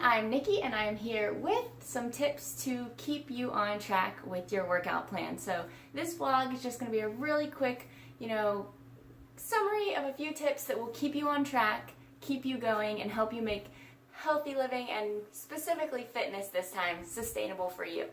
I'm Nikki and I'm here with some tips to keep you on track with your workout plan. So this vlog is just going to be a really quick, summary of a few tips that will keep you on track, keep you going, and help you make healthy living and specifically fitness this time sustainable for you.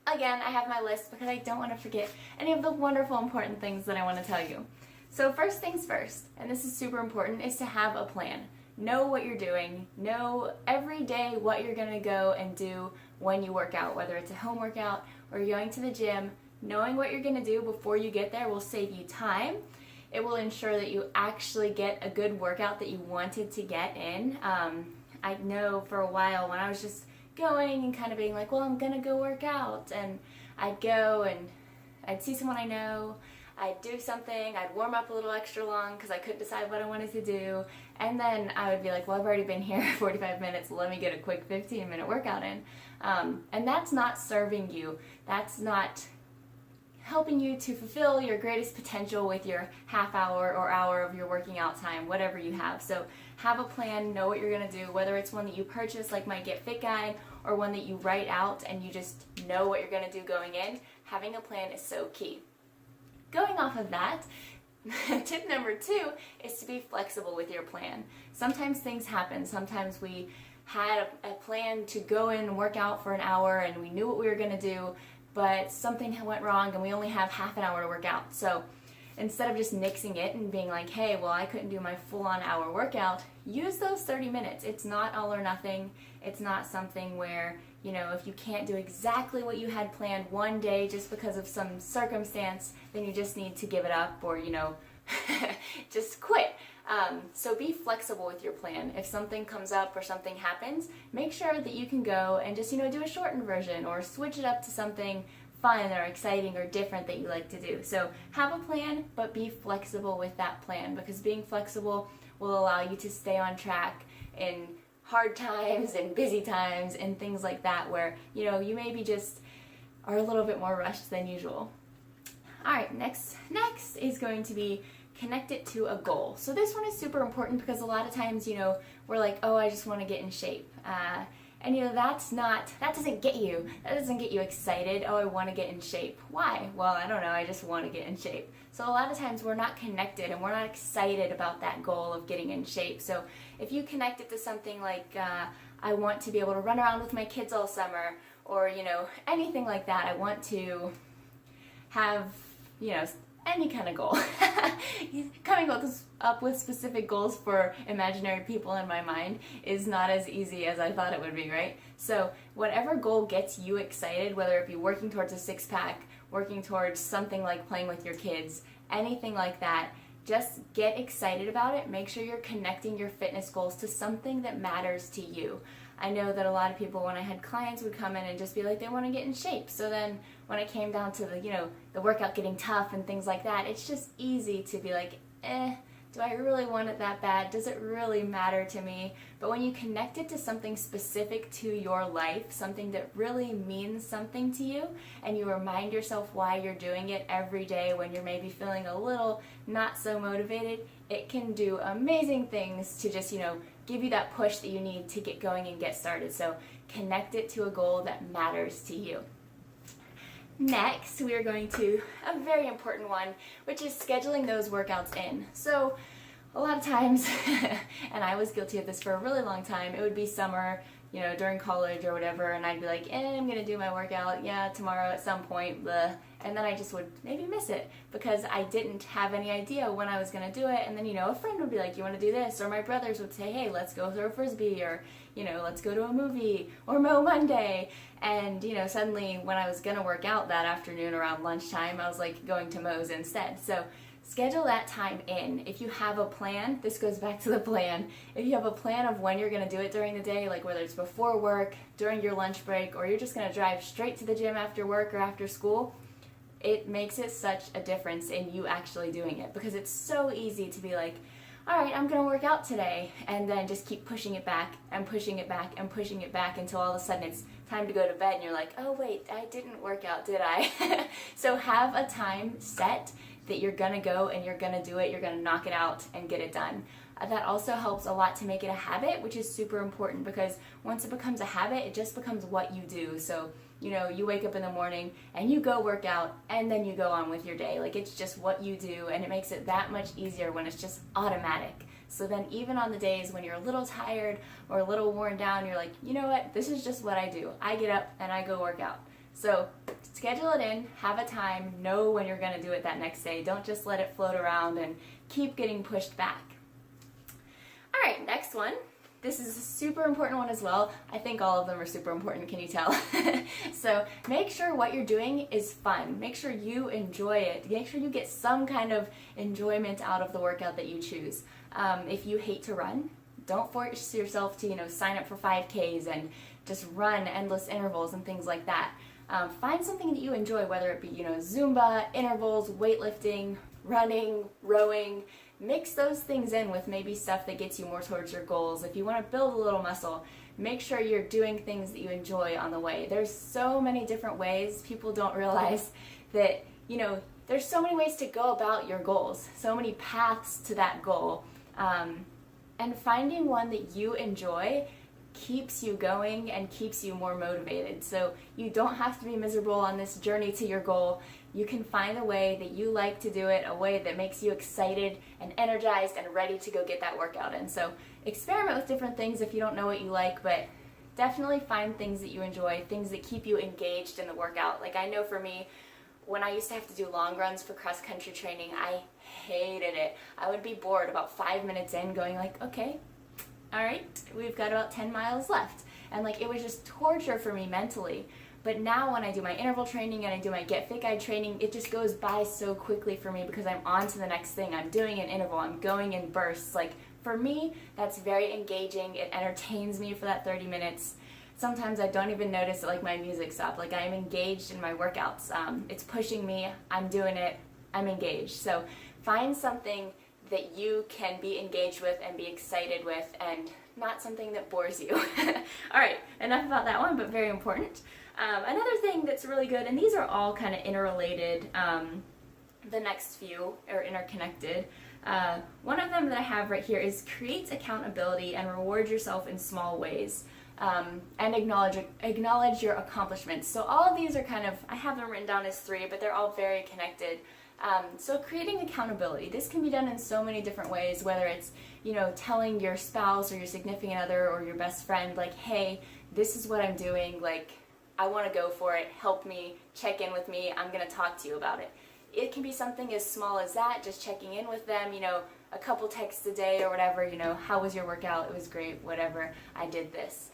Again, I have my list because I don't want to forget any of the wonderful important things that I want to tell you. So first things first, and this is super important, is to have a plan. Know what you're doing. Know every day what you're going to go and do when you work out, whether it's a home workout or you're going to the gym. Knowing what you're going to do before you get there will save you time. It will ensure that you actually get a good workout that you wanted to get in. I know for a while when I was just going and kind of being like, well, I'm going to go work out, and I'd go and I'd see someone I know, I'd do something, I'd warm up a little extra long because I couldn't decide what I wanted to do, and then I would be like, well, I've already been here 45 minutes, let me get a quick 15-minute workout in. And that's not serving you. That's not helping you to fulfill your greatest potential with your half hour or hour of your working out time, whatever you have. So have a plan, know what you're going to do, whether it's one that you purchase like my Get Fit guide or one that you write out and you just know what you're going to do going in. Having a plan is so key. Going off of that, tip number 2 is to be flexible with your plan. Sometimes things happen. Sometimes we had a plan to go in and work out for an hour and we knew what we were going to do, but something went wrong and we only have half an hour to work out. So instead of just nixing it and being like, hey, well, I couldn't do my full-on hour workout, use those 30 minutes. It's not all or nothing. It's not something where, if you can't do exactly what you had planned one day just because of some circumstance, then you just need to give it up or, just quit. So be flexible with your plan. If something comes up or something happens, make sure that you can go and just, do a shortened version or switch it up to something fun or exciting or different that you like to do. So have a plan, but be flexible with that plan, because being flexible will allow you to stay on track in hard times and busy times and things like that where, you maybe just are a little bit more rushed than usual. All right, next is going to be connect it to a goal. So this one is super important because a lot of times, we're like, oh, I just want to get in shape. And that doesn't get you excited. Oh, I want to get in shape. Why? Well, I don't know. I just want to get in shape. So a lot of times we're not connected and we're not excited about that goal of getting in shape. So if you connect it to something like, I want to be able to run around with my kids all summer, or, anything like that, I want to have, any kind of goal. Coming up with specific goals for imaginary people in my mind is not as easy as I thought it would be, right? So whatever goal gets you excited, whether it be working towards a six-pack, working towards something like playing with your kids, anything like that, just get excited about it. Make sure you're connecting your fitness goals to something that matters to you. I know that a lot of people, when I had clients, would come in and just be like, they want to get in shape. So then when it came down to the workout getting tough and things like that, it's just easy to be like, do I really want it that bad? Does it really matter to me? But when you connect it to something specific to your life, something that really means something to you, and you remind yourself why you're doing it every day when you're maybe feeling a little not so motivated, it can do amazing things to just, give you that push that you need to get going and get started. So connect it to a goal that matters to you. Next, we are going to a very important one, which is scheduling those workouts in. So a lot of times, and I was guilty of this for a really long time, it would be summer, during college or whatever, and I'd be like, I'm going to do my workout, tomorrow at some point, blah. And then I just would maybe miss it because I didn't have any idea when I was going to do it. And then, a friend would be like, you want to do this? Or my brothers would say, hey, let's go throw a Frisbee, or, let's go to a movie, or Mow Monday. And, suddenly when I was going to work out that afternoon around lunchtime, I was like going to Moe's instead. So schedule that time in. If you have a plan, this goes back to the plan. If you have a plan of when you're going to do it during the day, like whether it's before work, during your lunch break, or you're just going to drive straight to the gym after work or after school, it makes it such a difference in you actually doing it, because it's so easy to be like, all right, I'm going to work out today, and then just keep pushing it back and pushing it back and pushing it back until all of a sudden it's time to go to bed and you're like, oh wait, I didn't work out, did I? So have a time set that you're going to go and you're going to do it, you're going to knock it out and get it done. That also helps a lot to make it a habit, which is super important, because once it becomes a habit, it just becomes what you do. So, you know, you wake up in the morning and you go work out and then you go on with your day. Like, it's just what you do, and it makes it that much easier when it's just automatic. So then even on the days when you're a little tired or a little worn down, you're like, you know what, this is just what I do. I get up and I go work out. So schedule it in, have a time, know when you're going to do it that next day. Don't just let it float around and keep getting pushed back. All right, next one. This is a super important one as well. I think all of them are super important, can you tell? So make sure what you're doing is fun. Make sure you enjoy it. Make sure you get some kind of enjoyment out of the workout that you choose. If you hate to run, don't force yourself to, you know, sign up for 5Ks and just run endless intervals and things like that. Find something that you enjoy, whether it be, you know, Zumba, intervals, weightlifting, running, rowing. Mix those things in with maybe stuff that gets you more towards your goals. If you want to build a little muscle, make sure you're doing things that you enjoy on the way. There's so many different ways. People don't realize that, you know, there's so many ways to go about your goals, so many paths to that goal. And finding one that you enjoy keeps you going and keeps you more motivated. So you don't have to be miserable on this journey to your goal. You can find a way that you like to do it, a way that makes you excited and energized and ready to go get that workout in. So experiment with different things if you don't know what you like, but definitely find things that you enjoy, things that keep you engaged in the workout. Like, I know for me, when I used to have to do long runs for cross-country training, I hated it. I would be bored about 5 minutes in, going like, okay, all right, we've got about 10 miles left. And like, it was just torture for me mentally. But now when I do my interval training and I do my Get Fit Guide training, it just goes by so quickly for me because I'm on to the next thing. I'm doing an interval, I'm going in bursts. Like, for me, that's very engaging. It entertains me for that 30 minutes. Sometimes I don't even notice that, like, my music stopped. Like, I'm engaged in my workouts. It's pushing me, I'm doing it, I'm engaged. So find something that you can be engaged with and be excited with, and not something that bores you. All right, enough about that one, but very important. Another thing that's really good, and these are all kind of interrelated, the next few are interconnected. One of them that I have right here is create accountability and reward yourself in small ways, and acknowledge your accomplishments. So all of these are kind of, I have them written down as 3, but they're all very connected. So creating accountability, this can be done in so many different ways, whether it's, you know, telling your spouse or your significant other or your best friend, like, hey, this is what I'm doing, like, I want to go for it, help me, check in with me, I'm going to talk to you about it. It can be something as small as that, just checking in with them, you know, a couple texts a day or whatever, you know, how was your workout, it was great, whatever, I did this.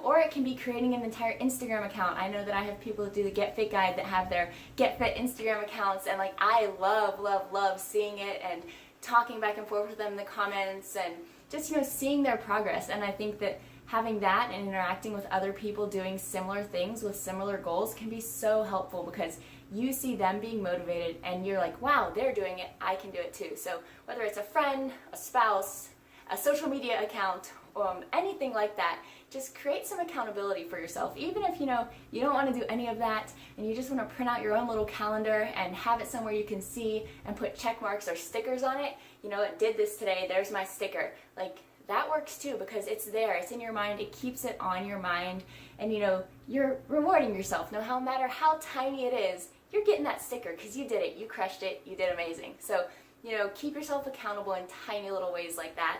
Or it can be creating an entire Instagram account. I know that I have people that do the Get Fit Guide that have their Get Fit Instagram accounts, and like, I love seeing it and talking back and forth with them in the comments and just, you know, seeing their progress. And I think that having that and interacting with other people doing similar things with similar goals can be so helpful, because you see them being motivated and you're like, wow, they're doing it, I can do it too. So whether it's a friend, a spouse, a social media account, anything like that, just create some accountability for yourself. Even if, you know, you don't want to do any of that and you just want to print out your own little calendar and have it somewhere you can see and put check marks or stickers on it. You know, it did this today, there's my sticker. Like, that works too, because it's there, it's in your mind, it keeps it on your mind, and, you know, you're rewarding yourself. No matter how tiny it is, you're getting that sticker because you did it, you crushed it, you did amazing. So, you know, keep yourself accountable in tiny little ways like that.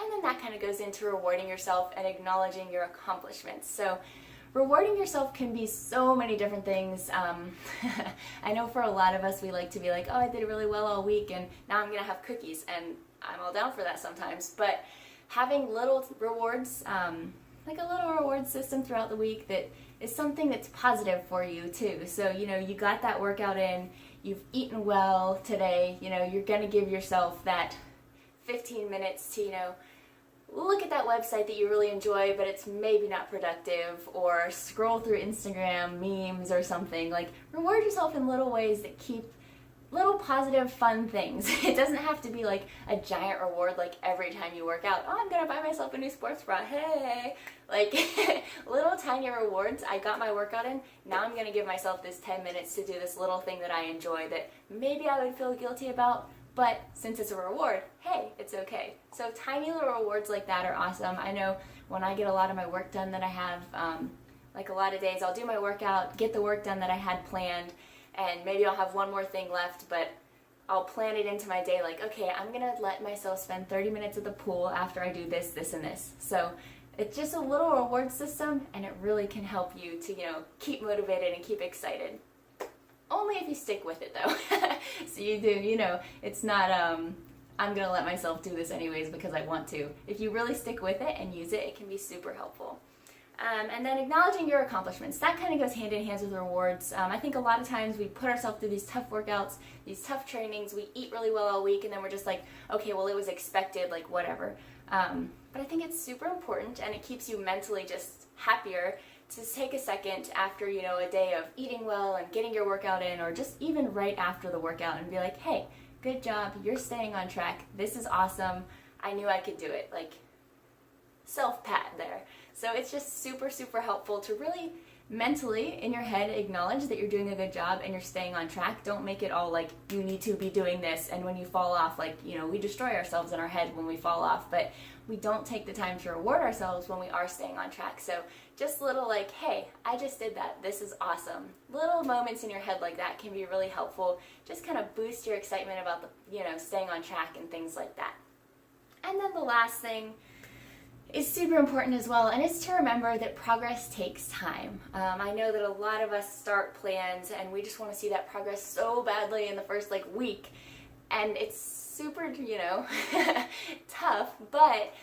And then that kind of goes into rewarding yourself and acknowledging your accomplishments. So rewarding yourself can be so many different things. I know for a lot of us, we like to be like, oh, I did really well all week and now I'm going to have cookies, and I'm all down for that sometimes. But having little rewards, like a little reward system throughout the week that is something that's positive for you too. So, you know, you got that workout in, you've eaten well today, you know, you're going to give yourself that 15 minutes to, you know, look at that website that you really enjoy, but it's maybe not productive, or scroll through Instagram memes or something. Like, reward yourself in little ways that keep little positive, fun things. It doesn't have to be like a giant reward, like every time you work out, oh, I'm gonna buy myself a new sports bra, hey! Like, little tiny rewards. I got my workout in, now I'm gonna give myself this 10 minutes to do this little thing that I enjoy that maybe I would feel guilty about, But since it's a reward, hey, it's okay. So tiny little rewards like that are awesome. I know when I get a lot of my work done that I have, like a lot of days, I'll do my workout, get the work done that I had planned, and maybe I'll have one more thing left, but I'll plan it into my day like, okay, I'm going to let myself spend 30 minutes at the pool after I do this, this, and this. So it's just a little reward system, and it really can help you to, keep motivated and keep excited. Only if you stick with it, though. So you do, it's not, I'm going to let myself do this anyways because I want to. If you really stick with it and use it, it can be super helpful. And then acknowledging your accomplishments. That kind of goes hand in hand with rewards. I think a lot of times we put ourselves through these tough workouts, these tough trainings, we eat really well all week, and then we're just like, okay, well, it was expected, like whatever. But I think it's super important, and it keeps you mentally just happier to take a second after, a day of eating well and getting your workout in, or just even right after the workout and be like, hey, good job, you're staying on track, this is awesome, I knew I could do it. Like, self-pat there. So it's just super, super helpful to really mentally in your head acknowledge that you're doing a good job and you're staying on track. Don't make it all like you need to be doing this, and when you fall off, like, we destroy ourselves in our head when we fall off, but we don't take the time to reward ourselves when we are staying on track. So just little like, hey, I just did that, this is awesome. Little moments in your head like that can be really helpful. Just kind of boost your excitement about the, staying on track and things like that. And then the last thing is super important as well, and it's to remember that progress takes time. I know that a lot of us start plans and we just want to see that progress so badly in the first week, and it's super, tough, but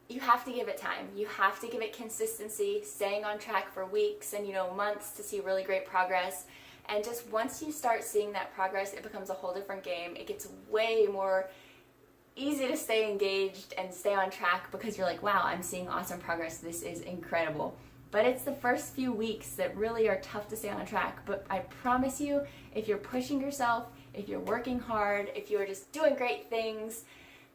you have to give it time. You have to give it consistency, staying on track for weeks and months to see really great progress. And just once you start seeing that progress, it becomes a whole different game. It gets way more easy to stay engaged and stay on track because you're like, wow, I'm seeing awesome progress. This is incredible. But it's the first few weeks that really are tough to stay on track. But I promise you, if you're pushing yourself, if you're working hard, if you're just doing great things,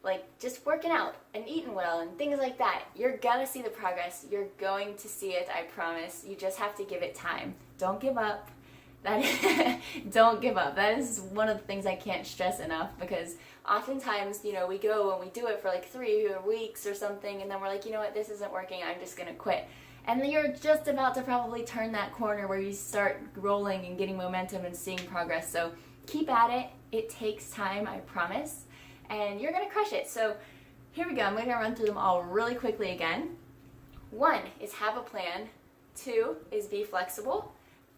like just working out and eating well and things like that, you're gonna see the progress. You're going to see it, I promise. You just have to give it time. Don't give up. Don't give up. That is one of the things I can't stress enough, because oftentimes, we go and we do it for 3 weeks or something, and then we're like, you know what, this isn't working, I'm just gonna quit. And then you're just about to probably turn that corner where you start rolling and getting momentum and seeing progress. So keep at it. It takes time, I promise, and you're gonna crush it. So here we go. I'm gonna run through them all really quickly again. 1 is have a plan. 2 is be flexible.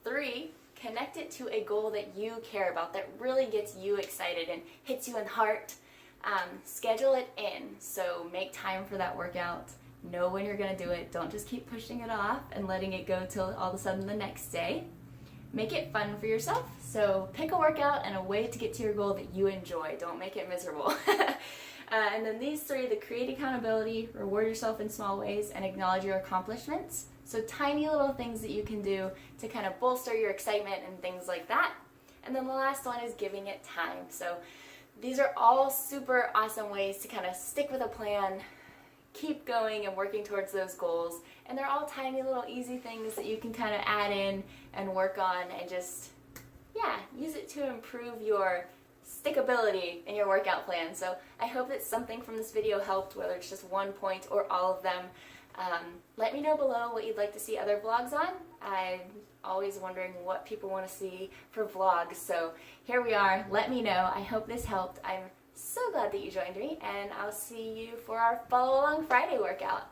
3, connect it to a goal that you care about, that really gets you excited and hits you in the heart. Schedule it in, so make time for that workout. Know when you're going to do it. Don't just keep pushing it off and letting it go till all of a sudden the next day. Make it fun for yourself, so pick a workout and a way to get to your goal that you enjoy. Don't make it miserable. And then these 3, the create accountability, reward yourself in small ways, and acknowledge your accomplishments. So tiny little things that you can do to kind of bolster your excitement and things like that. And then the last one is giving it time. So these are all super awesome ways to kind of stick with a plan, keep going and working towards those goals. And they're all tiny little easy things that you can kind of add in and work on and just, use it to improve your stickability in your workout plan. So I hope that something from this video helped, whether it's just one point or all of them. Let me know below what you'd like to see other vlogs on. I'm always wondering what people want to see for vlogs, so here we are. Let me know. I hope this helped. I'm so glad that you joined me, and I'll see you for our Follow Along Friday workout.